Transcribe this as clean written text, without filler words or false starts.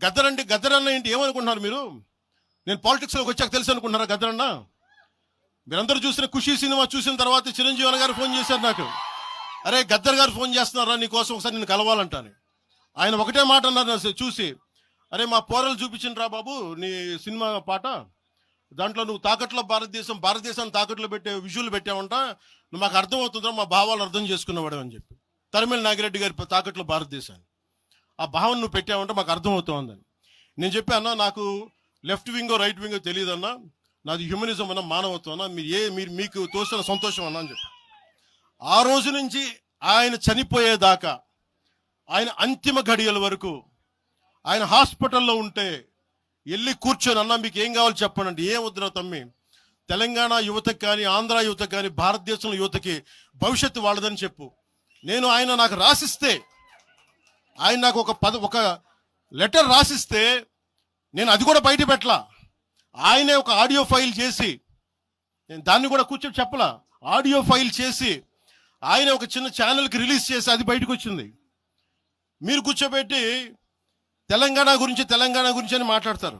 గద్దరండి, గద్దరన్న ఏంటి ఏమనుకుంటున్నారు మీరు? నేను పాలిటిక్స్లోకి వచ్చాక తెలుసు అనుకుంటున్నారా గద్దరన్న? మీరందరూ చూసిన ఖుషీ సినిమా చూసిన తర్వాత చిరంజీవి గారు ఫోన్ చేశారు నాకు. అరే గద్దర్ గారు ఫోన్ చేస్తున్నారా నీకోసం, ఒకసారి నేను కలవాలంటాను. ఆయన ఒకటే మాట అన్నారు చూసి, అరే మా పోరలు చూపించిన రా బాబు నీ సినిమా పాట, దాంట్లో నువ్వు తాకట్లో భారతదేశాన్ని తాకట్లో పెట్టే విజువల్ పెట్టావంట, నువ్వు మాకు అర్థం అవుతుందా, మా భావాలు అర్థం చేసుకున్నవాడు అని చెప్పి. తరిమేల నాగిరెడ్డి గారి తాకట్లో భారతదేశాన్ని ఆ భావన నువ్వు పెట్టావంటే మాకు అర్థం అవుతుందని నేను చెప్పి, అన్నా నాకు లెఫ్ట్ వింగో రైట్ వింగో తెలియదు అన్నా, నాది హ్యూమనిజం అన్న, మానవత్వం అన్న, మీరు మీకు తోసిన సంతోషం అన్నా అని చెప్పి. ఆ రోజు నుంచి ఆయన చనిపోయేదాకా, ఆయన అంతిమ ఘడియల వరకు, ఆయన హాస్పిటల్లో ఉంటే వెళ్ళి కూర్చొని, అన్నా మీకు ఏం కావాలో చెప్పండి అంటే, ఏం వద్దురా తమ్మి, తెలంగాణ యువతకి కానీ ఆంధ్ర యువతకి కానీ భారతదేశంలో యువతకి భవిష్యత్తు వాళ్ళదని చెప్పు. ఆయన నాకు రాసిస్తే, ఆయన నాకు ఒక లెటర్ రాసిస్తే నేను అది కూడా బయట పెట్టలా. ఆయనే ఒక ఆడియో ఫైల్ చేసి, నేను దాన్ని కూడా కూర్చొని చెప్పలా, ఆడియో ఫైల్ చేసి ఆయన ఒక చిన్న ఛానల్కి రిలీజ్ చేసి అది బయటకు వచ్చింది. మీరు కూర్చోబెట్టి తెలంగాణ గురించి అని మాట్లాడతారు.